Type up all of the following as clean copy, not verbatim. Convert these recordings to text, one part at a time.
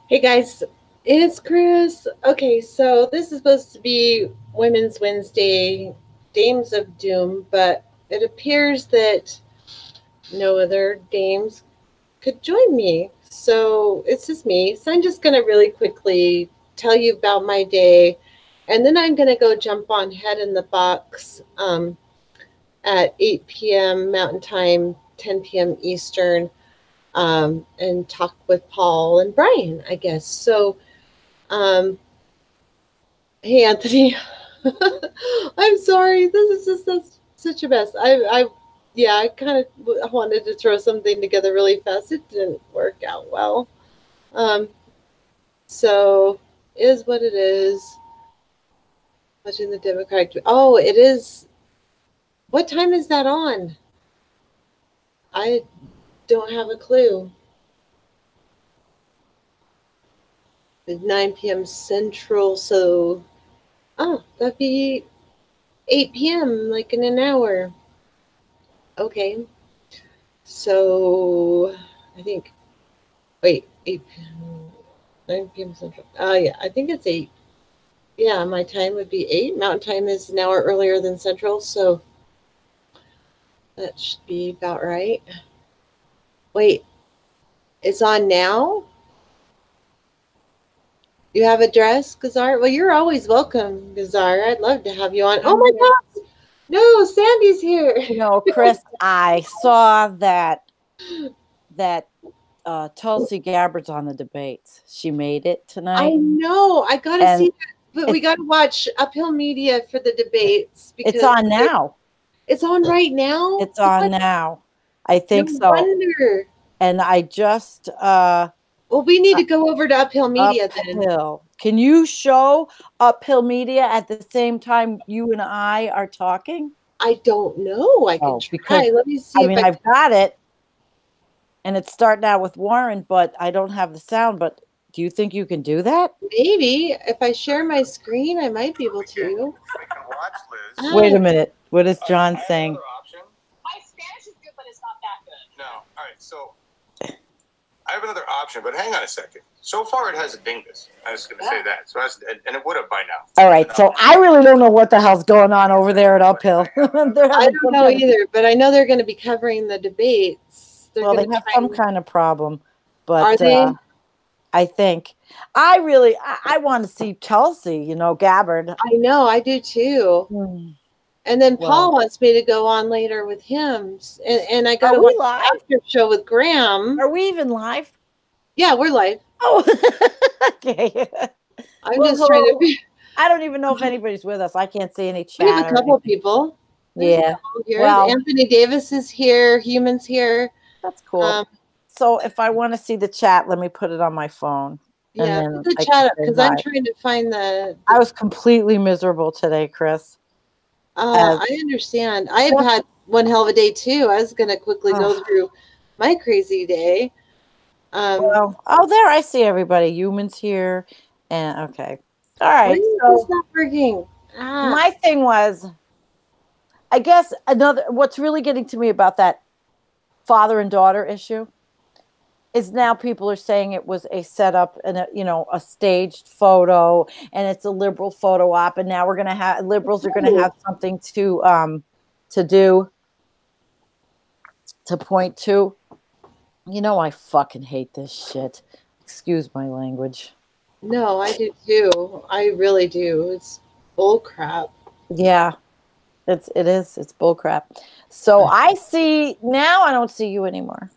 Hey guys, it's Chris. Okay, so this is supposed to be Women's Wednesday, Dames of Doom, but it appears that no other dames could join me. So it's just me. So I'm just going to really quickly tell you about my day, and then I'm going to go jump on Head in the Box at 8 p.m. Mountain Time, 10 p.m. Eastern, and talk with Paul and Brian, I guess. So, um, hey, Anthony. I'm sorry. This is just such a mess. Yeah, I kind of wanted to throw something together really fast. It didn't work out well. Um, so is what it is. Watching the Democratic. Oh, it is. What time is that on? I don't have a clue. 9 p.m. Central. So, that'd be 8 p.m. like in an hour. Okay. So I think, wait, 8 p.m., 9 p.m. Central. Yeah, I think it's 8. Yeah, my time would be 8. Mountain time is an hour earlier than Central, so that should be about right. Wait, it's on now? You have a dress, Gazar? Well, you're always welcome, Gazar. I'd love to have you on. Oh my God! No, Sandy's here. Chris, I saw that Tulsi Gabbard's on the debates. She made it tonight. I know. I got to see that. But we got to watch Uphill Media for the debates. Because it's on now. It's on right now? It's on now. I think so. Wonder. And I just... well, we need to go over to Uphill Media then. Can you show Uphill Media at the same time you and I are talking? I don't know. I can try. Let me see. I've got it. And it's starting out with Warren, but I don't have the sound. But do you think you can do that? Maybe. If I share my screen, I might be able to. We can watch, Liz. Wait a minute. What is John saying? My Spanish is good, but it's not that good. No. All right. So I have another option, but hang on a second. So far, it hasn't dinged us. I was going to say that. So and it would have by now. All right. So I really don't know what the hell's going on over there at Uphill. I don't know either, but I know they're going to be covering the debates. They have some kind of problem. But are they? I think. I want to see Tulsi, Gabbard. I know. I do too. And then Paul wants me to go on later with him. And I got to watch the after show with Graham. Are we even live? Yeah, we're live. Oh, okay. I'm just trying to be. I don't even know if anybody's with us. I can't see any chat. We have a couple of people. Yeah. Well, Anthony Davis is here. Human's here. That's cool. So if I want to see the chat, let me put it on my phone. Yeah, put the chat up because I'm trying to find the. I was completely miserable today, Chris. I understand. I've had one hell of a day too. I was going to quickly go through my crazy day. There I see everybody. Humans here, and okay, all right. So it's not working. My thing was, I guess what's really getting to me about that father and daughter issue is now people are saying it was a setup and a staged photo, and it's a liberal photo op, and now liberals are gonna have something to point to. I fucking hate this shit. Excuse my language. No, I do too. I really do. It's bull crap. Yeah, it is. It's bull crap. So I don't see you anymore.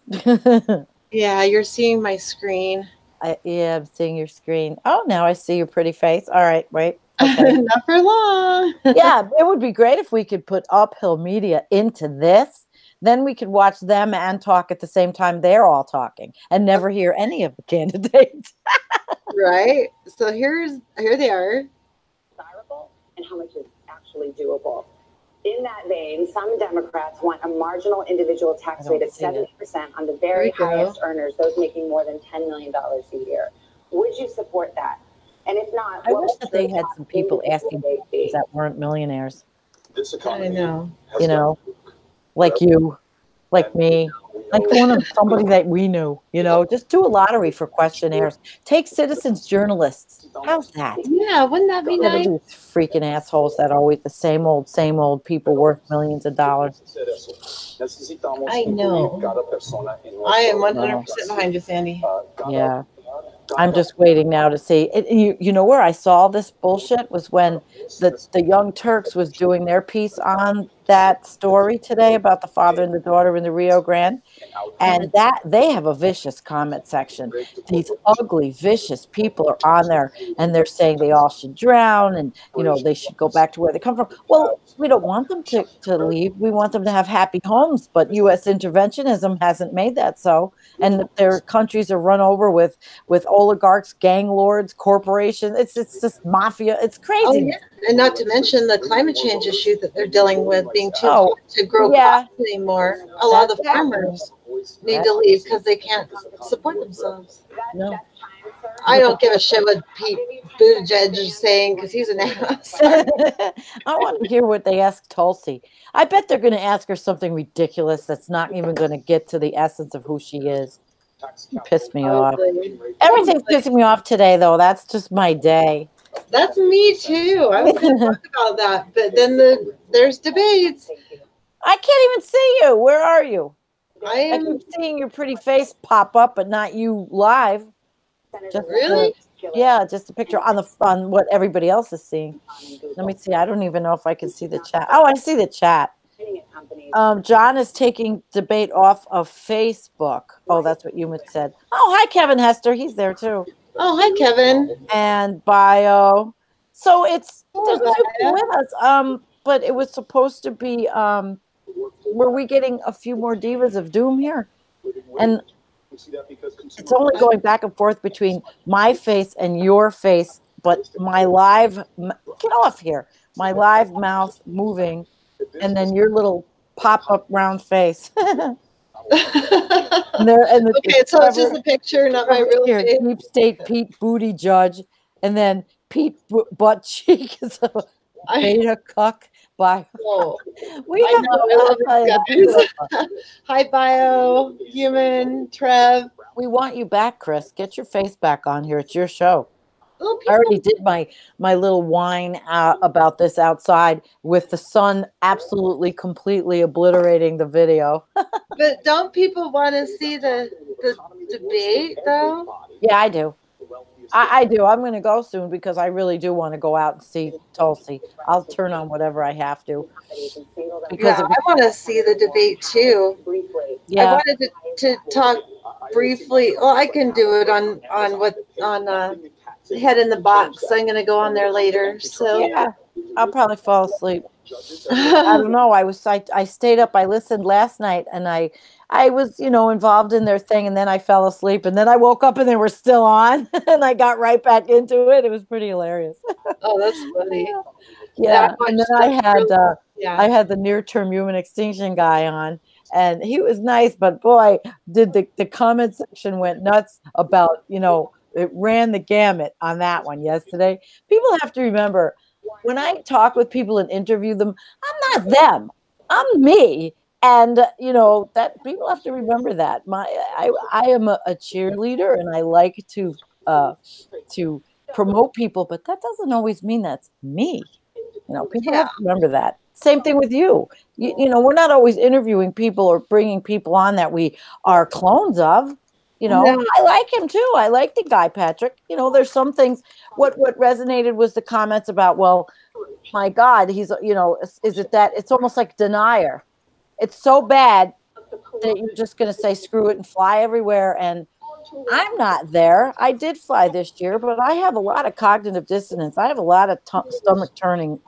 Yeah, you're seeing my screen. I'm seeing your screen. Oh, now I see your pretty face. All right, wait. Okay. Not for long. Yeah, it would be great if we could put Uphill Media into this. Then we could watch them and talk at the same time they're all talking and never hear any of the candidates. Right. So here they are. Desirable and how much is actually doable. In that vein, some Democrats want a marginal individual tax rate of 70% on the very highest earners, those making more than $10 million a year. Would you support that? And if not, I wish that they had some people asking that weren't millionaires. I know. Like you, like me. Like somebody that we knew, just do a lottery for questionnaires. Take citizens journalists. How's that? Yeah, wouldn't that be Instead of nice? these freaking assholes that always the same old people worth millions of dollars. I know. I am 100% behind you, Sandy. Yeah. I'm just waiting now to see. You know where I saw this bullshit was when the Young Turks was doing their piece on that story today about the father and the daughter in the Rio Grande. And that they have a vicious comment section. These ugly, vicious people are on there, and they're saying they all should drown, and they should go back to where they come from. Well, we don't want them to leave. We want them to have happy homes. But U.S. interventionism hasn't made that so, and their countries are run over with oligarchs, gang lords, corporations. It's just mafia. It's crazy. Oh, yeah. And not to mention the climate change issue that they're dealing with, being too hot to grow crops anymore. A lot of the farmers need to leave because they can't support themselves. No. I don't give a shit what Pete Buttigieg is saying because he's an ass. I want to hear what they ask Tulsi. I bet they're going to ask her something ridiculous that's not even going to get to the essence of who she is. You pissed me off. Everything's pissing me off today, though. That's just my day. That's me too. I was going to talk about that, but then there's debates. I can't even see you. Where are you? I keep seeing your pretty face pop up, but not you live. Just really? Just a picture on what everybody else is seeing. Let me see. I don't even know if I can see the chat. Oh, I see the chat. John is taking debate off of Facebook. Oh, that's what you said. Oh, hi, Kevin Hester. He's there too. Oh, hi, Kevin. And Bio. So there's two people with us. But it was supposed to be. Were we getting a few more divas of doom here? And it's only going back and forth between my face and your face, but my live, get off here, my live mouth moving, and then your little pop-up round face. Okay, so it's just a picture, not my real face. Deep State Pete Booty Judge, and then Pete Butt Cheek is a beta cuck. Bye. Oh, I love Hi, Bio, Human, Trev. We want you back, Chris. Get your face back on here. It's your show. I already did my little whine about this outside with the sun absolutely, completely obliterating the video. But don't people want to see the debate, though? Yeah, I do. I do. I'm going to go soon because I really do want to go out and see Tulsi. I'll turn on whatever I have to. Because I want to see the debate too. Yeah. I wanted to talk briefly. Well, I can do it on Head in the Box. I'm going to go on there later. So yeah, I'll probably fall asleep. I don't know. I stayed up. I listened last night, and I was, involved in their thing, and then I fell asleep, and then I woke up, and they were still on, and I got right back into it. It was pretty hilarious. Oh, that's funny. Yeah, and then I had the near-term human extinction guy on, and he was nice, but boy, did the comment section went nuts about, it ran the gamut on that one yesterday. People have to remember, when I talk with people and interview them, I'm not them. I'm me. And, that people have to remember that. I am a cheerleader, and I like to promote people, but that doesn't always mean that's me. People have to remember that. Same thing with you. We're not always interviewing people or bringing people on that we are clones of. I like him too. I like the guy, Patrick. There's some things. What resonated was the comments about, well, my God, he's, is it that it's almost like denier. It's so bad that you're just going to say screw it and fly everywhere. And I'm not there. I did fly this year, but I have a lot of cognitive dissonance. I have a lot of stomach turning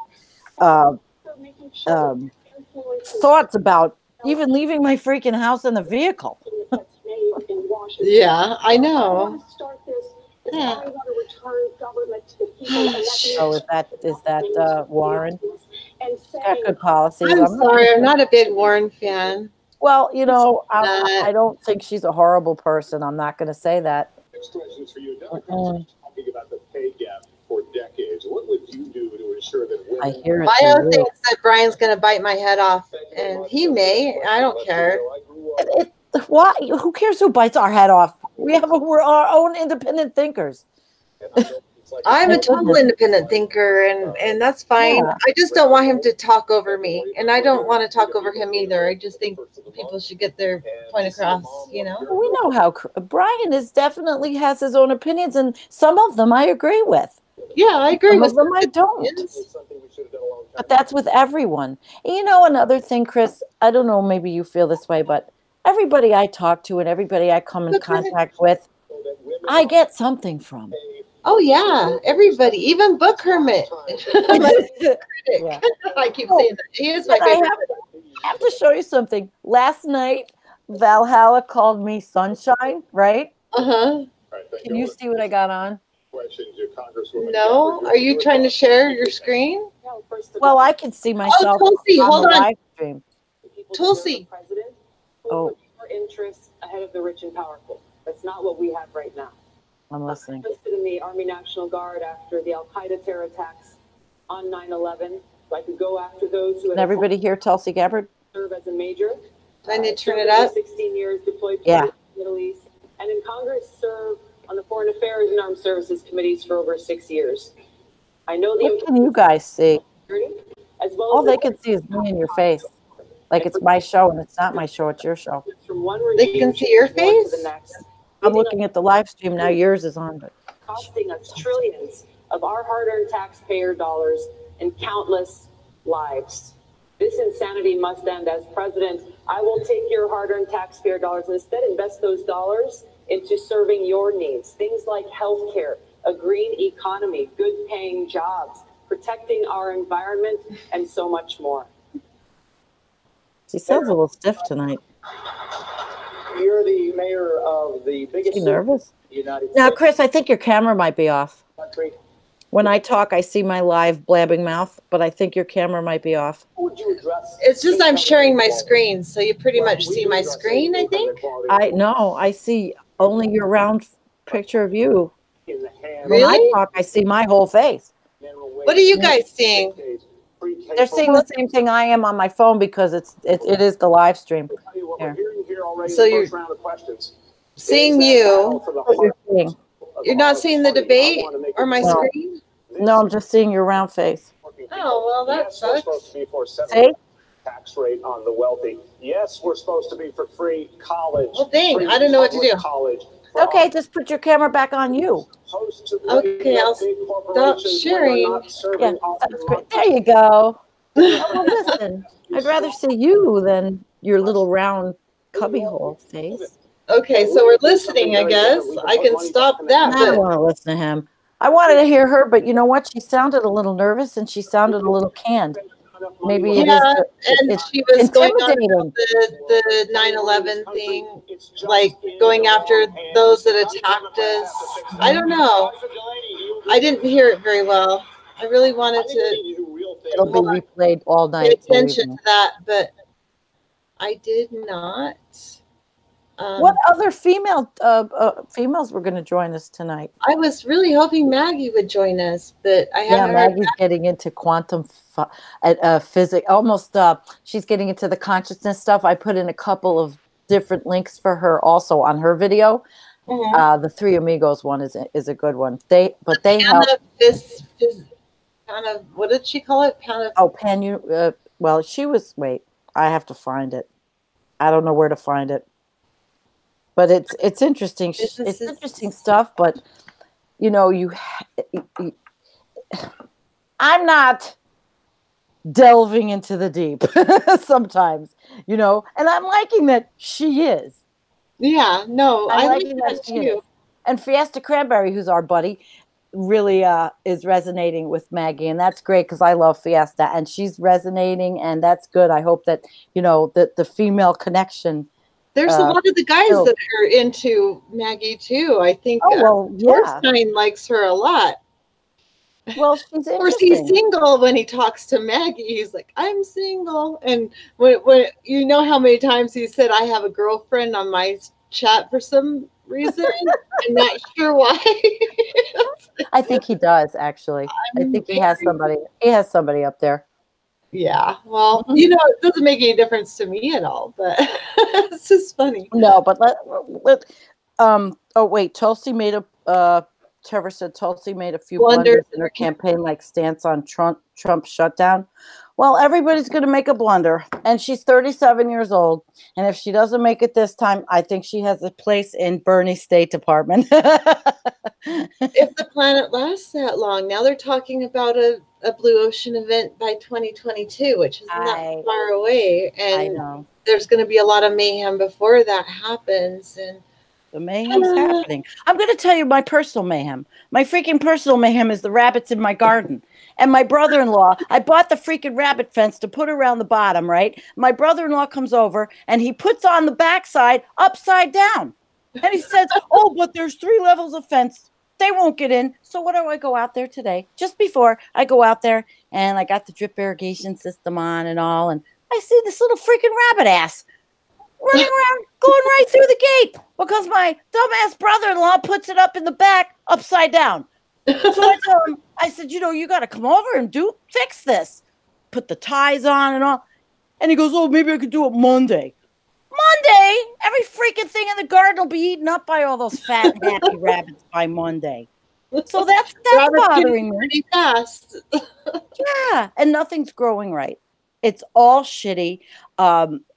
thoughts about even leaving my freaking house in the vehicle. Yeah, I know. Yeah. So is that Warren? Got good policies. I'm sorry, I'm not a big Warren fan. Well, I don't think she's a horrible person. I'm not going to say that. Talking about the pay gap for decades. What would you do to ensure that I hear it. Bio thinks that Brian's going to bite my head off, and he may. I don't care. Why? Who cares who bites our head off? We're our own independent thinkers. I'm a total independent thinker, and that's fine. Yeah. I just don't want him to talk over me, and I don't want to talk over him either. I just think people should get their point across, you know? We know how Brian definitely has his own opinions, and some of them I agree with. Yeah, I agree Some with of them I don't. But that's with everyone. And you know, another thing, Chris, I don't know, maybe you feel this way, but everybody I talk to and everybody I come in contact with, I get something from. Oh yeah, everybody, even Book Hermit. Yeah. I keep saying that. He is my favorite. I have to show you something. Last night, Valhalla called me Sunshine, right? Uh-huh. Can you see what I got on? No? Are you trying to share your screen? Well, I can see myself Tulsi, on hold the on. live stream. Tulsi. Oh. Our interests ahead of the rich and powerful. That's not what we have right now. I'm listening. I enlisted in the Army National Guard after the Al-Qaeda terror attacks on 9/11. So I could go after those who had Can everybody hear Tulsi Gabbard? served as a major. Do I need to turn it up? 16 years deployed to Yeah. the Middle East. And in Congress served on the Foreign Affairs and Armed Services Committees for over 6 years. I know the What can you guys see? as well All as they can see is me in your face. Like it's my show and it's not my show, it's your show. from one They can see your to face? the next. I'm looking at the live stream now. Yours is on, but Costing us trillions of our hard-earned taxpayer dollars and countless lives. This insanity must end. As president, I will take your hard-earned taxpayer dollars and instead invest those dollars into serving your needs. Things like healthcare, a green economy, good-paying jobs, protecting our environment, and so much more. she sounds a little stiff tonight. You're the mayor of the biggest You nervous? United Now, States Chris, I think your camera might be off. country. When I talk, I see my live blabbing mouth, but I think your camera might be off. How would you address It's just I'm sharing my screen, so you pretty much see my screen, I think. I see only your round picture of you. When I Really? talk, I see my whole face. What are you guys seeing? They're seeing the same thing I am on my phone because it is the live stream. Here. So you're seeing you. What you're seeing. You're not seeing the debate or my No. screen? No, I'm just seeing your round face. Oh, well, that sucks. See? Tax rate on the wealthy. Yes, we're supposed to be for free college. Well, dang, free I don't know what to public do. College. Okay, just put your camera back on you. Okay, I'll stop sharing. Yeah, that's great. There you go. Oh, well, listen, I'd rather see you than your little round cubbyhole face. Okay, so we're listening, I guess. I can stop that. I don't But want to listen to him. I wanted to hear her, but you know what? She sounded a little nervous and she sounded a little canned. Maybe it is. yeah, and It's she was going on intimidating. the 9/11 thing, like going after those that attacked us. I don't know. I didn't hear it very well. I really wanted to It'll be replayed all pay night. believe attention me. to that, but I did not. What other females were going to join us tonight? I was really hoping Maggie would join us, but I Yeah, haven't heard Maggie's getting into quantum physics. Almost, she's getting into the consciousness stuff. I put in a couple of different links for her also on her video. Mhm. The Three Amigos one is a good one. They help. Kind of, what did she call it? Kind of. Oh, well, she was. Wait, I have to find it. I don't know where to find it. But it's interesting. It's interesting stuff. But you know, I'm not delving into the deep sometimes, you know, and I'm liking that she is. Yeah, no, I like liking that she is. too. And Fiesta Cranberry, who's our buddy, really is resonating with Maggie, and that's great because I love Fiesta, and she's resonating, and that's good. I hope that that the female connection. There's a lot of the guys so- that are into Maggie too. I think Oh well, yeah. Thorstein likes her a lot. Well, she's Of course, he's interesting. single when he talks to Maggie. He's like, "I'm single," and when you know how many times he said, "I have a girlfriend" on my chat for some reason. I'm not sure why. I think he does actually. I think he has somebody. He has somebody up there. Yeah. Well, you know, it doesn't make any difference to me at all, but It's just funny. No, but oh wait, Tulsi made a Trevor said Tulsi made a few blunders in her campaign, like stance on Trump shutdown. Well, everybody's going to make a blunder, and she's 37 years old, and if she doesn't make it this time, I think she has a place in Bernie's State Department. If the planet lasts that long, now they're talking about a blue ocean event by 2022, which is not far away, and I know there's going to be a lot of mayhem before that happens, and the mayhem's happening. I'm going to tell you my personal mayhem. My freaking personal mayhem is the rabbits in my garden. And my brother-in-law, I bought the freaking rabbit fence to put around the bottom, right? My brother-in-law comes over and he puts on the backside upside down. And he says, oh, but there's 3 levels of fence. They won't get in. So what do I go out there today? Just before I go out there and I got the drip irrigation system on and all. And I see this little freaking rabbit ass running around, going right through the gate because my dumbass brother-in-law puts it up in the back upside down. So I tell him, I said, you got to come over and fix this. Put the ties on and all. And he goes, oh, maybe I could do it Monday. Monday? Every freaking thing in the garden will be eaten up by all those fat and happy rabbits by Monday. So that's bothering me. Pretty fast. Yeah, and nothing's growing right. It's all shitty.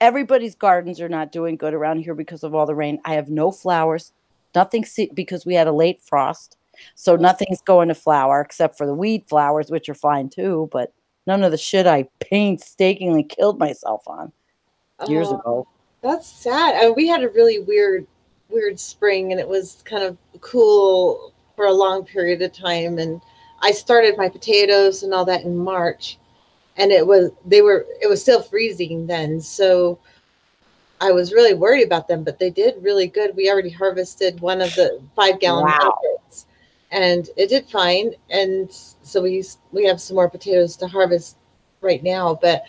Everybody's gardens are not doing good around here because of all the rain. I have no flowers. Nothing because we had a late frost. So nothing's going to flower except for the weed flowers, which are fine too, but none of the shit I painstakingly killed myself on years ago. That's sad. We had a really weird spring, and it was kind of cool for a long period of time. And I started my potatoes and all that in March, and it was still freezing then. So I was really worried about them, but they did really good. We already harvested one of the 5-gallon buckets. And it did fine, and so we have some more potatoes to harvest right now. But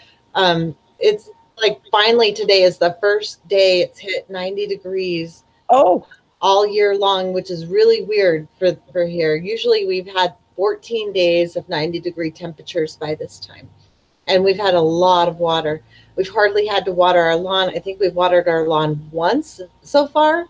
it's like finally today is the first day it's hit 90 degrees. All year long, which is really weird for here. Usually we've had 14 days of 90-degree temperatures by this time, and we've had a lot of water. We've hardly had to water our lawn. I think we've watered our lawn once so far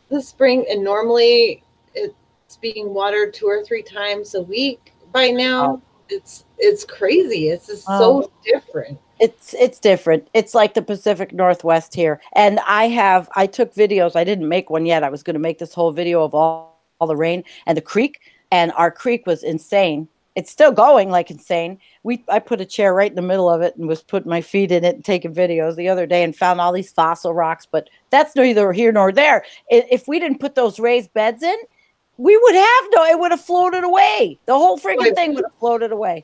this spring, and normally it's being watered 2 or 3 times a week by now. It's crazy. It's just so different. It's different. It's like the Pacific Northwest here. And I took videos. I didn't make one yet. I was going to make this whole video of all the rain and the creek. And our creek was insane. It's still going like insane. I put a chair right in the middle of it and was putting my feet in it and taking videos the other day and found all these fossil rocks. But that's neither here nor there. If we didn't put those raised beds in, we would have it would have floated away. The whole freaking thing would have floated away.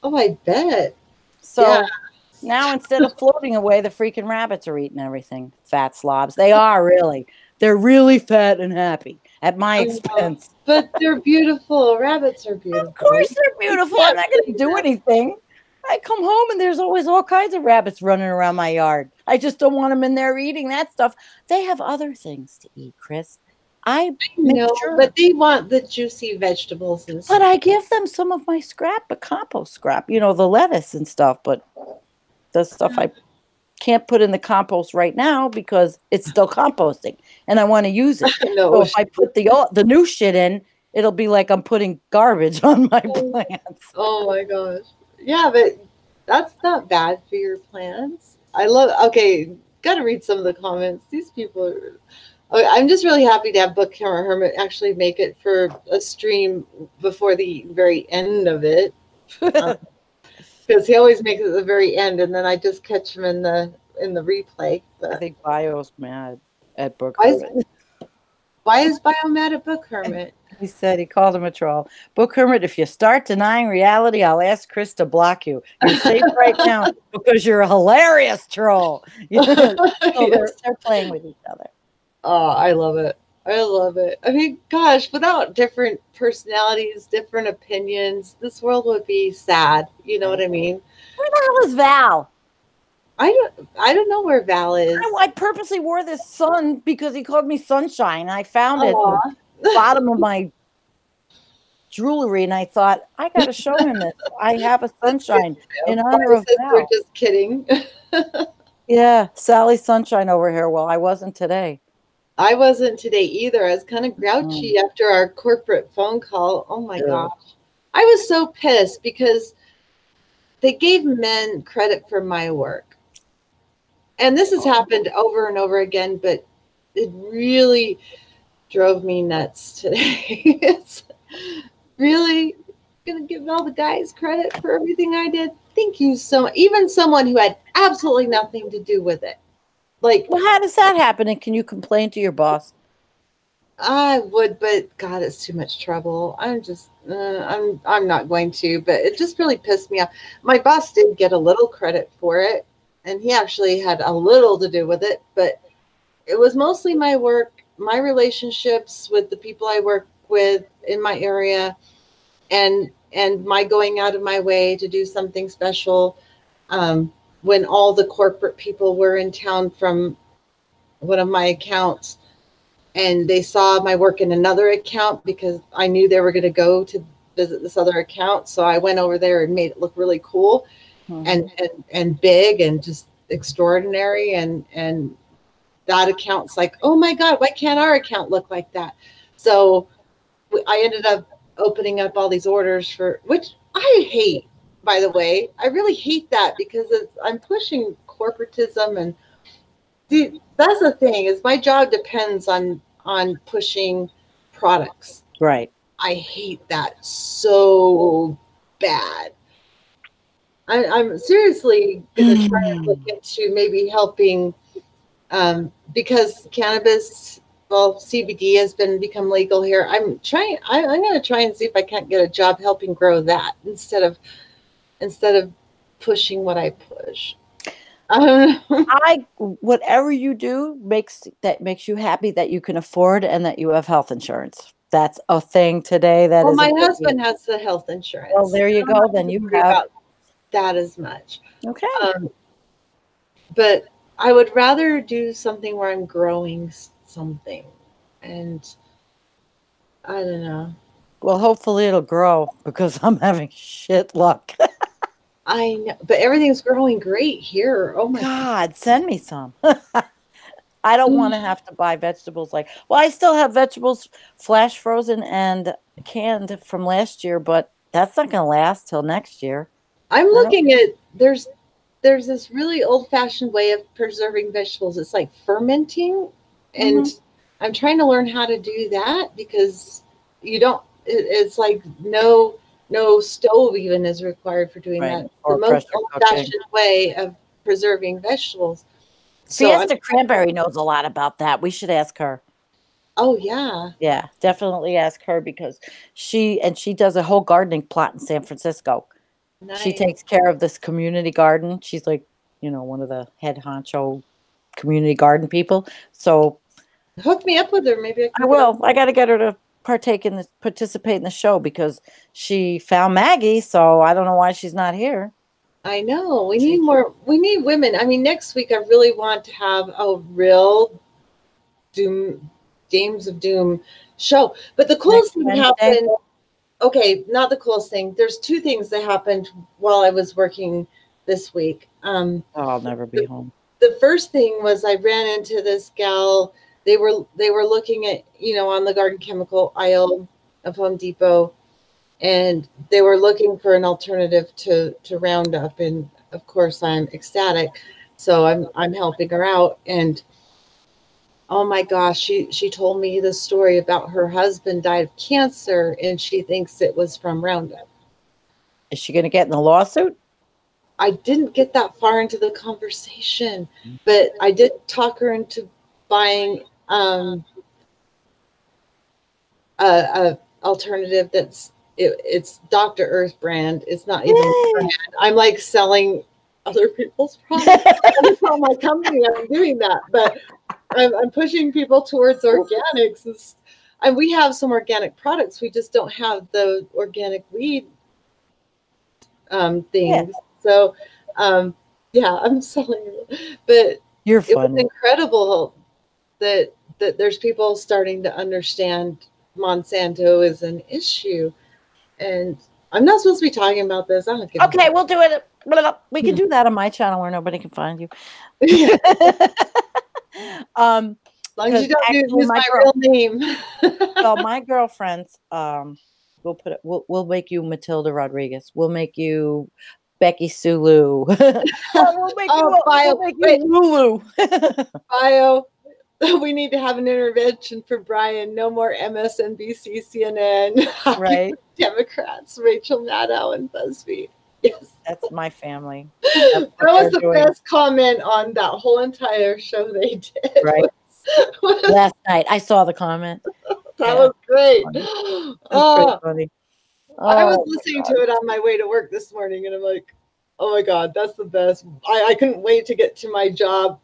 Oh, I bet. So now instead of floating away, the freaking rabbits are eating everything. Fat slobs. They are really. They're really fat and happy at my expense. But they're beautiful. Rabbits are beautiful. Of course they're beautiful. I'm not going to do anything. I come home and there's always all kinds of rabbits running around my yard. I just don't want them in there eating that stuff. They have other things to eat, Chris. I know, but they want the juicy vegetables and stuff. But I give them some of my scrap, the compost scrap, the lettuce and stuff. But the stuff I can't put in the compost right now because it's still composting, and I want to use it. So if I put the new shit in, it'll be like I'm putting garbage on my plants. Oh my gosh! Yeah, but that's not bad for your plants. Got to read some of the comments. These people are. I'm just really happy to have Book Hermit actually make it for a stream before the very end of it, because he always makes it at the very end, and then I just catch him in the replay. But I think Bio's mad at Book Hermit. Why is Bio mad at Book Hermit? He said he called him a troll. Book Hermit, if you start denying reality, I'll ask Chris to block you. You're safe right now because you're a hilarious troll. They're playing with each other. Oh, I love it. I love it. I mean, gosh, without different personalities, different opinions, this world would be sad. You know what I mean? Where the hell is Val? I don't know where Val is. I purposely wore this sun because he called me Sunshine. I found it at the bottom of my jewelry, and I thought, I got to show him this. I have a sunshine in honor of Val. We're just kidding. Yeah, Sally Sunshine over here. Well, I wasn't today. I wasn't today either. I was kind of grouchy after our corporate phone call. Oh my gosh. I was so pissed because they gave men credit for my work. And this has happened over and over again, but it really drove me nuts today. It's really going to give all the guys credit for everything I did. Thank you so much. Even someone who had absolutely nothing to do with it. Like, well, how does that happen? And can you complain to your boss? I would, but God, it's too much trouble. I'm just, I'm not going to. But it just really pissed me off. My boss did get a little credit for it, and he actually had a little to do with it. But it was mostly my work, my relationships with the people I work with in my area, and my going out of my way to do something special. When all the corporate people were in town from one of my accounts, and they saw my work in another account because I knew they were going to go to visit this other account. So I went over there and made it look really cool and big and just extraordinary. And that account's like, oh my God, why can't our account look like that? So I ended up opening up all these orders for, which I hate, by the way. I really hate that because I'm pushing corporatism, and that's the thing, is my job depends on pushing products. Right. I hate that so bad. I'm seriously going to try and look into maybe helping, because cannabis, well, CBD has become legal here. I'm going to try and see if I can't get a job helping grow that instead of pushing what I push. Whatever you do makes you happy that you can afford and that you have health insurance. That's a thing today. Well, my husband has the health insurance. Well, there you go. Then you have about that as much. Okay. But I would rather do something where I'm growing something, and I don't know. Well, hopefully it'll grow because I'm having shit luck. I know, but everything's growing great here. Oh my God, send me some. I don't want to have to buy vegetables well, I still have vegetables flash frozen and canned from last year, but that's not going to last till next year. I'm looking at, there's this really old fashioned way of preserving vegetables. It's like fermenting, and I'm trying to learn how to do that because it's like no stove even is required for doing that. Or the most old-fashioned way of preserving vegetables. Fiesta Cranberry knows a lot about that. We should ask her. Oh yeah. Yeah, definitely ask her because she does a whole gardening plot in San Francisco. Nice. She takes care of this community garden. She's like, one of the head honcho community garden people. So hook me up with her. Maybe I will. I got to get her to participate in the show because she found Maggie. So I don't know why she's not here. I know. We need more. We need women. I mean, next week I really want to have a real Dames of Doom show. But the coolest thing happened. Okay, not the coolest thing. There's two things that happened while I was working this week. I'll never be home. The first thing was I ran into this gal. They were looking at, on the garden chemical aisle of Home Depot, and they were looking for an alternative to Roundup. And of course I'm ecstatic. So I'm helping her out. And oh my gosh, she told me the story about her husband died of cancer, and she thinks it was from Roundup. Is she going to get in a lawsuit? I didn't get that far into the conversation, but I did talk her into buying a alternative it's Dr. Earth brand. It's not even a brand. I'm like selling other people's products. I tell my company I'm doing that, but I'm pushing people towards organics. And we have some organic products. We just don't have the organic weed things. Yeah. So, yeah, I'm selling it. But You're funny. It was incredible that there's people starting to understand Monsanto is an issue. And I'm not supposed to be talking about this. I don't give Okay, we'll do it. We can do that on my channel where nobody can find you. As long as you don't use my real name. Well, my girlfriends, we'll make you Matilda Rodriguez. We'll make you Becky Sulu. We'll make you Lulu. Bio. We need to have an intervention for Brian. No more MSNBC, CNN, right? Democrats, Rachel Maddow, and BuzzFeed. Yes, that's my family. That was the best comment on that whole entire show they did. Right. Last night, I saw the comment. That was great. That's funny. I was listening to it on my way to work this morning, and I'm like, oh my God, that's the best. I couldn't wait to get to my job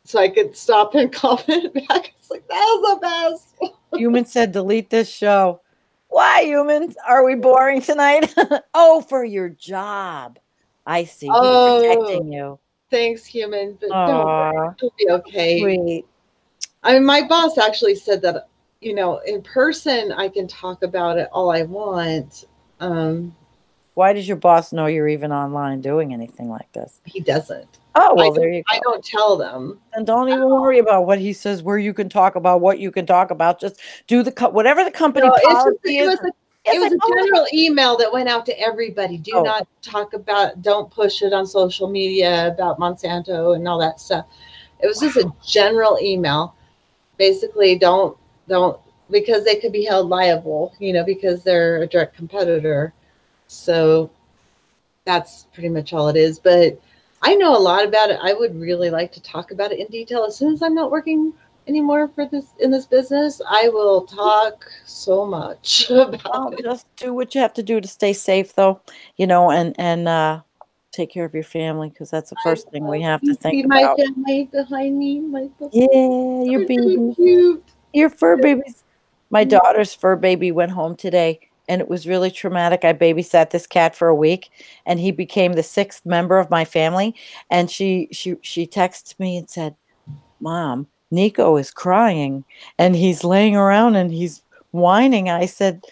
so I could stop and comment back. It's like, that was the best. Human said, delete this show. Why, humans? Are we boring tonight? Oh, for your job. I see. He's protecting you. Thanks, Human. But don't worry. It'll be okay. Sweet. I mean, my boss actually said that, in person, I can talk about it all I want. Why does your boss know you're even online doing anything like this? He doesn't. Oh, well, there you go. I don't tell them. And don't even worry about what he says, where you can talk about, what you can talk about. Just do whatever the company policy is. It was a general email that went out to everybody. Do not talk about, don't push it on social media about Monsanto and all that stuff. It was just a general email. Basically, don't, because they could be held liable, because they're a direct competitor. So that's pretty much all it is. But I know a lot about it. I would really like to talk about it in detail. As soon as I'm not working anymore in this business, I will talk so much about it. Just do what you have to do to stay safe, though, and take care of your family, because that's the first thing we have to think about. My family behind me, yeah, your babies, your fur babies. My daughter's fur baby went home today, and it was really traumatic. I babysat this cat for a week, and he became the 6th member of my family. And she texted me and said, "Mom, Nico is crying, and he's laying around and he's whining." I said,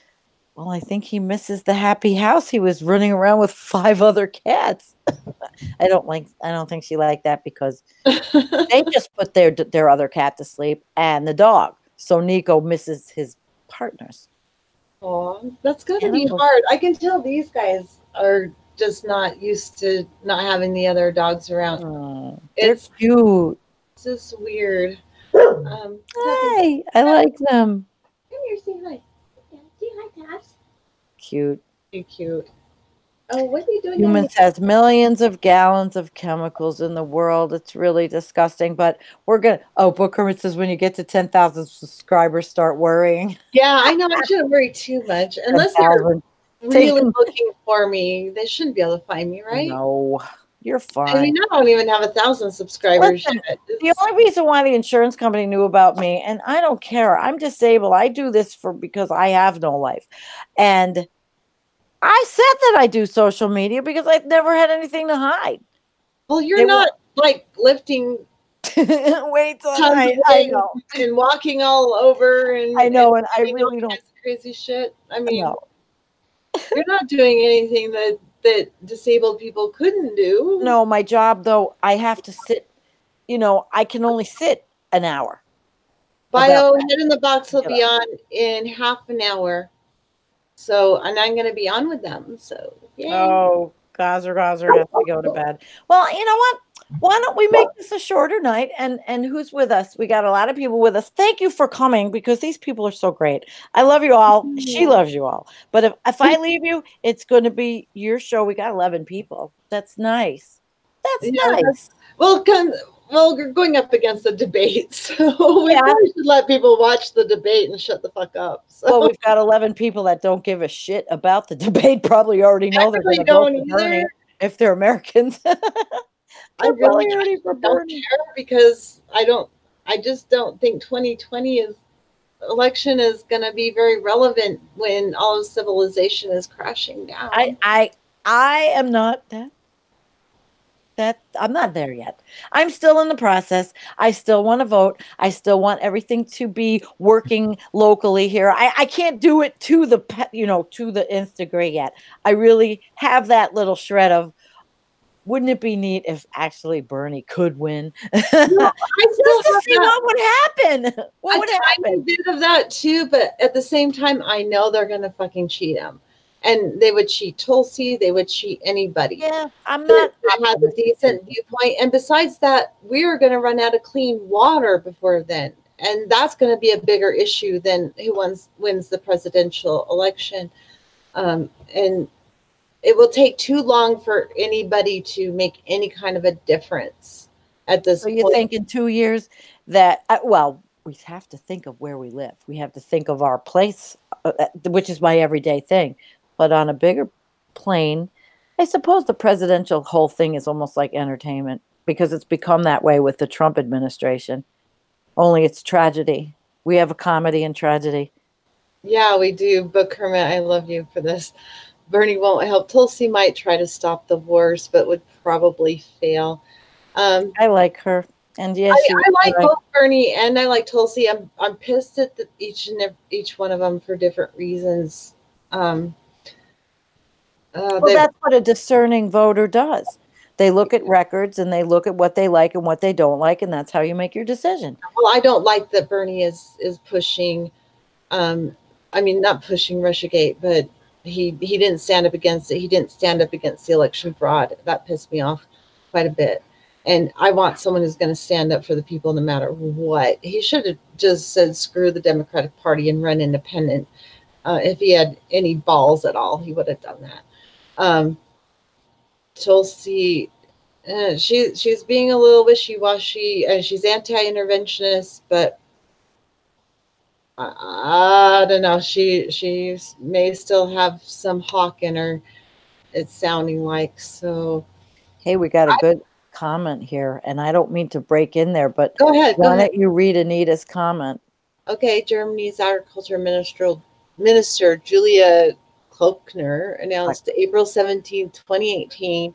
"Well, I think he misses the happy house. He was running around with 5 other cats." I don't think she liked that, because they just put their other cat to sleep and the dog. So Nico misses his partners. Oh, that's going to be hard. I can tell these guys are just not used to not having the other dogs around. It's cute. It's just weird. Hi, I like them. Come here, say hi. Yeah, say hi, Tabs. Cute. Cute. Oh, what are you doing? Humans has millions of gallons of chemicals in the world. It's really disgusting, but we're going to, Book Hermit says, when you get to 10,000 subscribers, start worrying. Yeah, I know. I shouldn't worry too much. Unless they're really looking for me, they shouldn't be able to find me, right? No, you're fine. I mean, I don't even have 1,000 subscribers yet. The only reason why the insurance company knew about me, and I don't care, I'm disabled. I do this because I have no life. And I said that I do social media because I've never had anything to hide. Well, you're not like lifting weights on I know, and walking all over, and I know, and I really don't crazy shit. I mean, you're not doing anything that disabled people couldn't do. No, my job though, I have to sit. I can only sit an hour. Bio Head in the Box will be on in half an hour. So, and I'm going to be on with them. So, yeah. Oh, Gazer has to go to bed. Well, you know what? Why don't we make this a shorter night? And who's with us? We got a lot of people with us. Thank you for coming, because these people are so great. I love you all. She loves you all. But if I leave you, it's going to be your show. We got 11 people. That's nice. That's nice. Well, we're going up against the debate, so we probably should let people watch the debate and shut the fuck up. So. Well, we've got 11 people that don't give a shit about the debate. Probably already know they're going to vote for Bernie if they're Americans. I really don't care, because I just don't think 2020 election is going to be very relevant when all of civilization is crashing down. I am not that that I'm not there yet. I'm still in the process. I still want to vote. I still want everything to be working locally here. I can't do it to the to the nth degree yet. I really have that little shred of, wouldn't it be neat if actually Bernie could win? No, I still Just to have see that. what would happen. What would Tiny happen? bit of that too, but at the same time, I know they're gonna fucking cheat him, and they would cheat Tulsi. They would cheat anybody. Yeah, I'm That not has a decent viewpoint. And besides that, we are going to run out of clean water before then, and that's going to be a bigger issue than who wins the presidential election. And it will take too long for anybody to make any kind of a difference at this So point. you think in 2 years that, well, we have to think of where we live. We have to think of our place, which is my everyday thing. But on a bigger plane, I suppose the presidential whole thing is almost like entertainment, because it's become that way with the Trump administration. Only it's tragedy. We have a comedy and tragedy. Yeah, we do. But Kermit, I love you for this. Bernie won't help. Tulsi might try to stop the wars, but would probably fail. I like her, and yes, I like both Bernie and I like Tulsi. I'm pissed at each one of them for different reasons. Well, that's what a discerning voter does. They look at records and they look at what they like and what they don't like, and that's how you make your decision. Well, I don't like that Bernie is pushing. I mean, not pushing Russiagate, but he didn't stand up against it. He didn't stand up against the election fraud. That pissed me off quite a bit. And I want someone who's going to stand up for the people no matter what. He should have just said, screw the Democratic Party and run independent. If he had any balls at all, he would have done that. Tulsi, she's being a little wishy-washy, and she's anti-interventionist, but I don't know. She may still have some hawk in her, it's sounding like. So, hey, we got a good comment here, and I don't mean to break in there, but go ahead. Why don't you read Anita's comment? Okay, Germany's agriculture minister Julia Klöckner announced April 17, 2018,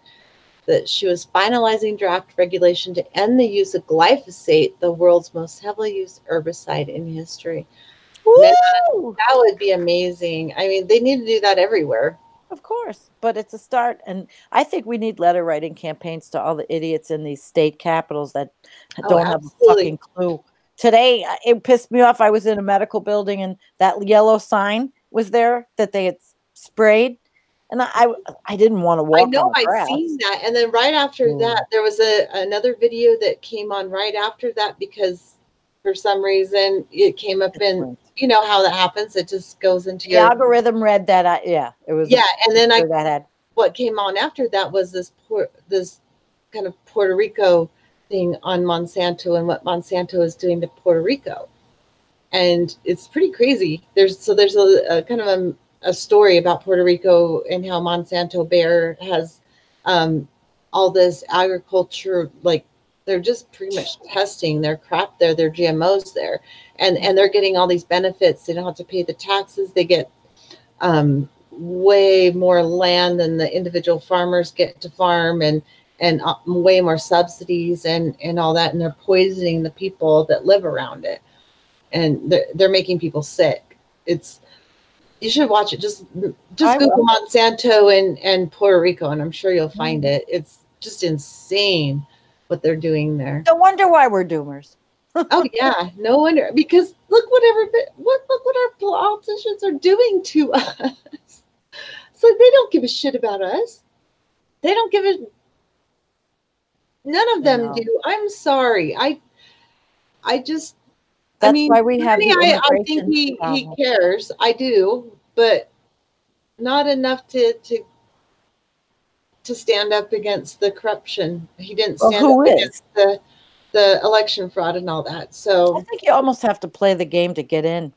that she was finalizing draft regulation to end the use of glyphosate, the world's most heavily used herbicide in history. Man, that would be amazing. I mean, they need to do that everywhere. Of course, but it's a start. And I think we need letter writing campaigns to all the idiots in these state capitals that don't have a fucking clue. Today, it pissed me off. I was in a medical building and that yellow sign was there that they had sprayed. And I didn't want to walk. I know, I'd seen that. And then right after that, there was another video that came on right after that, because for some reason it came up in, you know how that happens. It just goes into the algorithm read that. It was. Yeah. And then what came on after that was this kind of Puerto Rico thing on Monsanto and what Monsanto is doing to Puerto Rico. And it's pretty crazy. There's a kind of a story about Puerto Rico and how Monsanto Bayer has all this agriculture, like they're just pretty much testing their crap there, their GMOs there, and they're getting all these benefits. They don't have to pay the taxes. They get way more land than the individual farmers get to farm, and way more subsidies and all that. And they're poisoning the people that live around it, and they're making people sick. You should watch it. Just Google Monsanto and Puerto Rico, and I'm sure you'll find it. It's just insane what they're doing there. No wonder why we're doomers. Oh yeah, no wonder. Because look what our politicians are doing to us. So they don't give a shit about us. They don't give a. None of them do. I'm sorry. That's why we have. I think he cares. I do, but not enough to stand up against the corruption. He didn't stand up against the election fraud and all that. So I think you almost have to play the game to get in.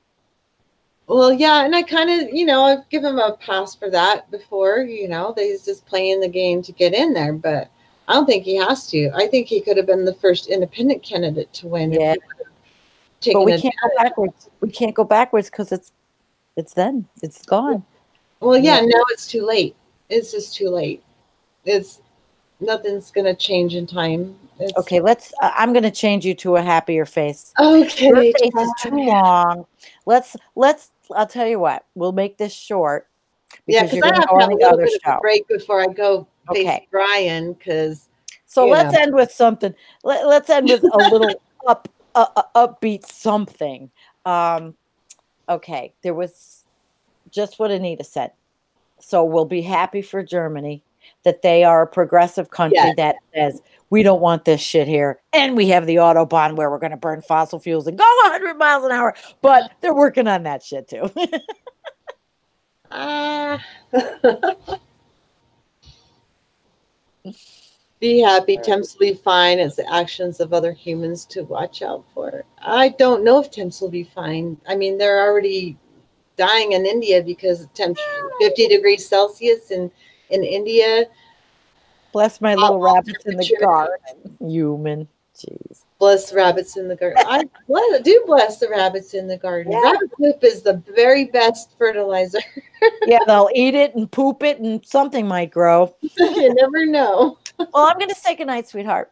Well, yeah, and I kind of, I've given him a pass for that before. He's just playing the game to get in there, but I don't think he has to. I think he could have been the first independent candidate to win. Yeah. But we can't go backwards. We can't go backwards because it's gone. Well, yeah, now it's too late. It's just too late. nothing's gonna change in time. Okay, I'm going to change you to a happier face. Okay. Your face is too long. I'll tell you what, we'll make this short Yeah, because because you're I going to have go to on have a the little other bit of a show. break before I go face Okay. Brian, because So let's end with something. Let's end with a little upbeat something. Okay, there was just what Anita said. So we'll be happy for Germany that they are a progressive country that says we don't want this shit here, and we have the Autobahn where we're going to burn fossil fuels and go 100 miles an hour. But they're working on that shit too. Be happy, temps will be fine. It's the actions of other humans to watch out for. I don't know if temps will be fine. I mean, they're already dying in India because of 50 degrees Celsius in India. Bless my little rabbits in the garden. Human. Jeez. Bless rabbits in the garden. I do bless the rabbits in the garden. Yeah. Rabbit poop is the very best fertilizer. Yeah, they'll eat it and poop it and something might grow. You never know. Well, I'm going to say goodnight, sweetheart.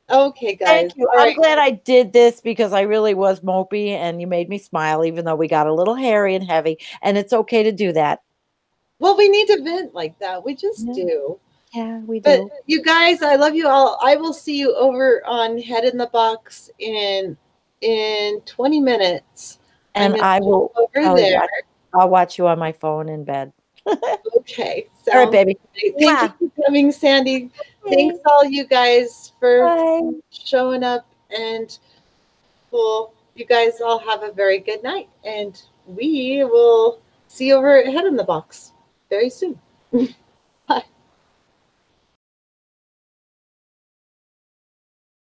Okay, guys. Thank you. I'm glad I did this because I really was mopey and you made me smile, even though we got a little hairy and heavy. And it's okay to do that. Well, we need to vent like that. We just do. Yeah, we do. But you guys, I love you all. I will see you over on Head in the Box in 20 minutes. And I will over there. I'll watch you on my phone in bed. Okay. All right, baby. Thank you for coming, Sandy. Thanks all you guys for showing up, and you guys all have a very good night, and we will see you over at Head in the Box very soon.